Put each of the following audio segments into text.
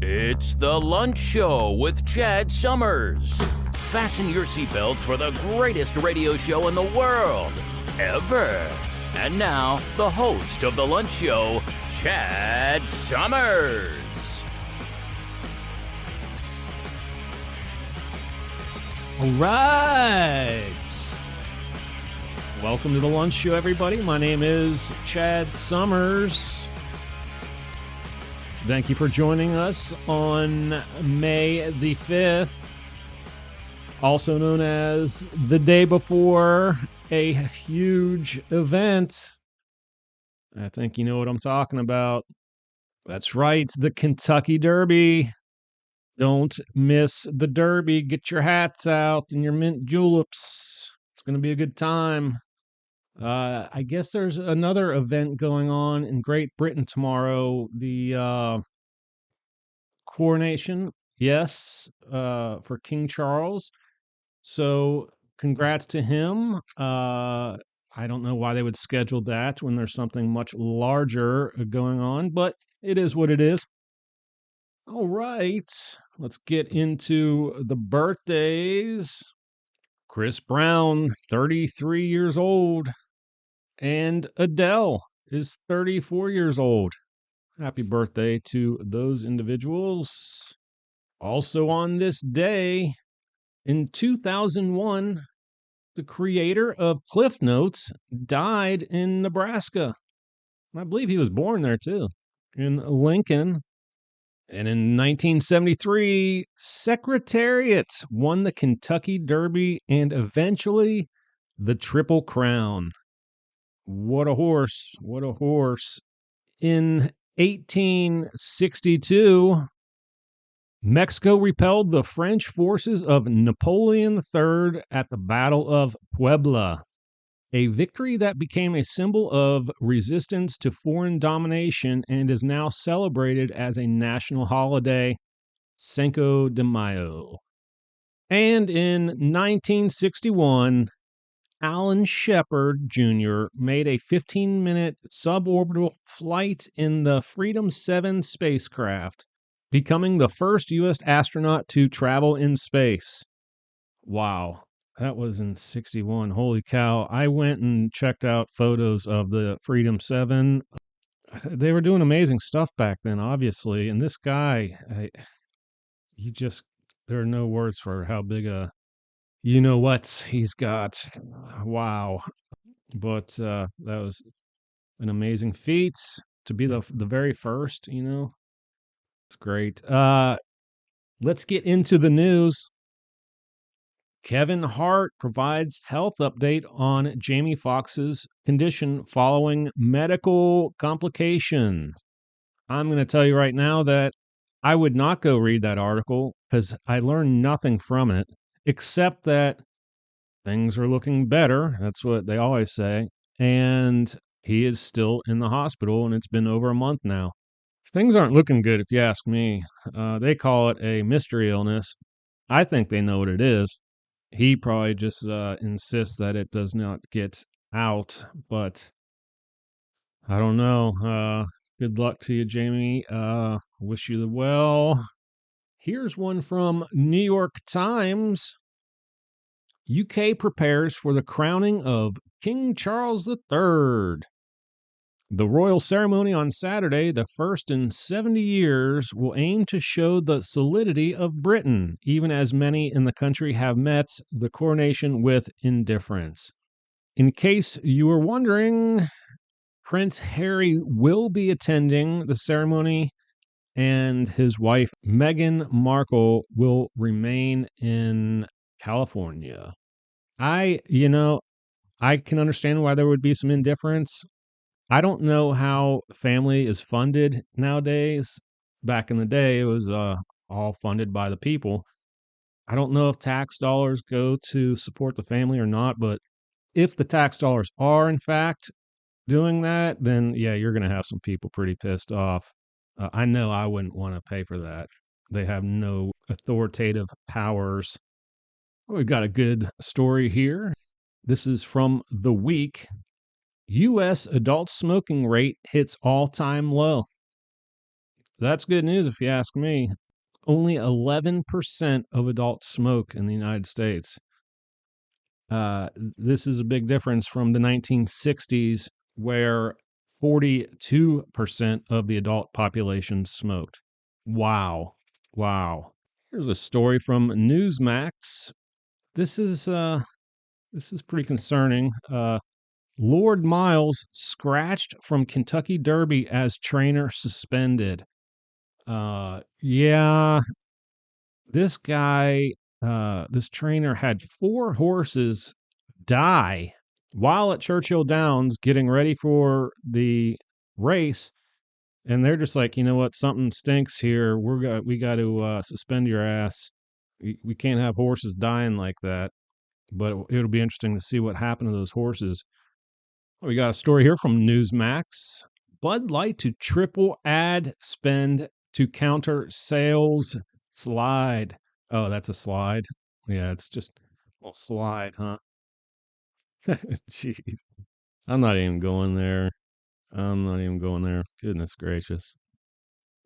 It's the Lunch Show with Chad Summers. Fasten your seatbelts for the greatest radio show in the world, ever. And now, the host of the Lunch Show, Chad Summers. All right. Welcome to the Lunch Show, everybody. My name is Chad Summers. Thank you for joining us on May the 5th, also known as the day before a huge event. I think you know what I'm talking about. That's right, the Kentucky Derby. Don't miss the Derby. Get your hats out and your mint juleps. It's going to be a good time. I guess there's another event going on in Great Britain tomorrow. The coronation, yes, for King Charles. So congrats to him. I don't know why they would schedule that when there's something much larger going on, but it is what it is. All right, let's get into the birthdays. Chris Brown, 33 years old, and Adele is 34 years old. Happy birthday to those individuals. Also on this day, in 2001, the creator of Cliff Notes died in Nebraska. I believe he was born there too, in Lincoln. And in 1973, Secretariat won the Kentucky Derby and eventually the Triple Crown. What a horse. What a horse. In 1862, Mexico repelled the French forces of Napoleon III at the Battle of Puebla, a victory that became a symbol of resistance to foreign domination and is now celebrated as a national holiday, Cinco de Mayo. And in 1961, Alan Shepard Jr. made a 15-minute suborbital flight in the Freedom 7 spacecraft, becoming the first U.S. astronaut to travel in space. Wow, that was in 61. Holy cow. I went and checked out photos of the Freedom 7. They were doing amazing stuff back then, obviously. And this guy, there are no words for how big a you know what he's got. Wow. But that was an amazing feat to be the very first, you know. It's great. Let's get into the news. Kevin Hart provides health update on Jamie Foxx's condition following medical complication. I'm going to tell you right now that I would not go read that article because I learned nothing from it, except that things are looking better. That's what they always say. And he is still in the hospital, and it's been over a month now. Things aren't looking good, if you ask me. They call it a mystery illness. I think they know what it is. He probably just insists that it does not get out, but I don't know. Good luck to you, Jamie. Wish you the well. Here's one from New York Times. UK prepares for the crowning of King Charles III. The royal ceremony on Saturday, the first in 70 years, will aim to show the solidity of Britain, even as many in the country have met the coronation with indifference. In case you were wondering, Prince Harry will be attending the ceremony, and his wife, Meghan Markle, will remain in California. I can understand why there would be some indifference. I don't know how family is funded nowadays. Back in the day, it was all funded by the people. I don't know if tax dollars go to support the family or not, but if the tax dollars are, in fact, doing that, then, yeah, you're going to have some people pretty pissed off. I know I wouldn't want to pay for that. They have no authoritative powers. We've got a good story here. This is from The Week. U.S. adult smoking rate hits all-time low. That's good news if you ask me. Only 11% of adults smoke in the United States. This is a big difference from the 1960s, where 42% of the adult population smoked. Wow. Wow. Here's a story from Newsmax. This is pretty concerning. Lord Miles scratched from Kentucky Derby as trainer suspended. Yeah, this guy, this trainer had 4 horses die while at Churchill Downs getting ready for the race. And they're just like, you know what? Something stinks here. We got to suspend your ass. We can't have horses dying like that. But it'll be interesting to see what happened to those horses. We got a story here from Newsmax. Bud Light to triple ad spend to counter sales slide. Oh, that's a slide. Yeah, it's just a slide, huh? Jeez. I'm not even going there. Goodness gracious.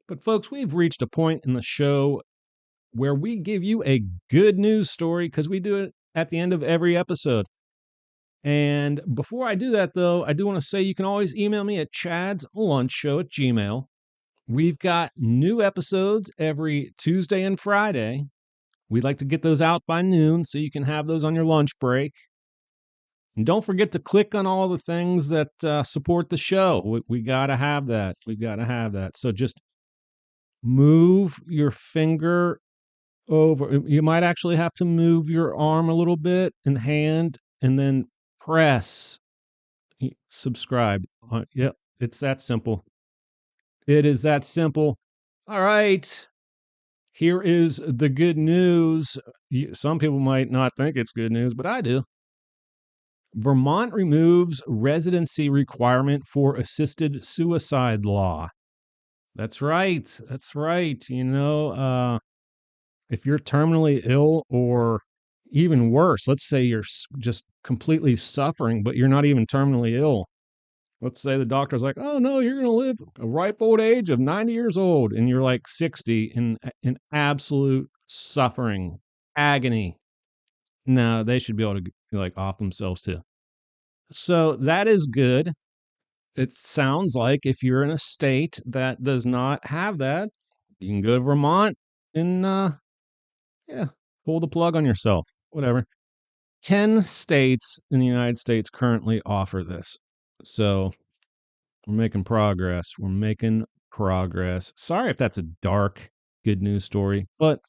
But folks, we've reached a point in the show where we give you a good news story because we do it at the end of every episode. And before I do that, though, I do want to say you can always email me at chadslunchshow@gmail.com. We've got new episodes every Tuesday and Friday. We'd like to get those out by noon so you can have those on your lunch break. And don't forget to click on all the things that support the show. We got to have that. We've got to have that. So just move your finger over. You might actually have to move your arm a little bit and hand and then press subscribe. Yep, it's that simple. It is that simple. All right. Here is the good news. Some people might not think it's good news, but I do. Vermont removes residency requirement for assisted suicide law. That's right. That's right. You know, if you're terminally ill or even worse, let's say you're just completely suffering, but you're not even terminally ill. Let's say the doctor's like, oh, no, you're going to live a ripe old age of 90 years old, and you're like 60 in absolute suffering, agony. No, they should be able to like off themselves too. So that is good. It sounds like if you're in a state that does not have that, you can go to Vermont and, pull the plug on yourself, whatever. 10 states in the United States currently offer this. So we're making progress. Sorry if that's a dark, good news story, but,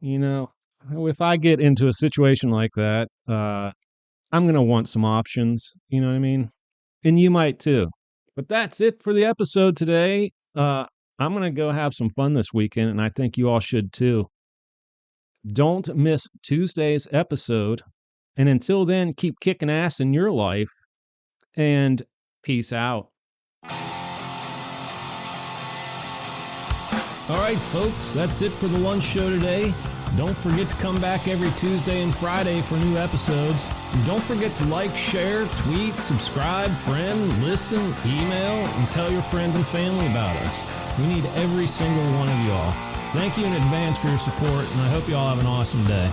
you know, if I get into a situation like that, I'm going to want some options. You know what I mean? And you might too. But that's it for the episode today. I'm going to go have some fun this weekend, and I think you all should too. Don't miss Tuesday's episode. And until then, keep kicking ass in your life, and peace out. All right, folks, that's it for the lunch show today. Don't forget to come back every Tuesday and Friday for new episodes. And don't forget to like, share, tweet, subscribe, friend, listen, email, and tell your friends and family about us. We need every single one of y'all. Thank you in advance for your support, and I hope you all have an awesome day.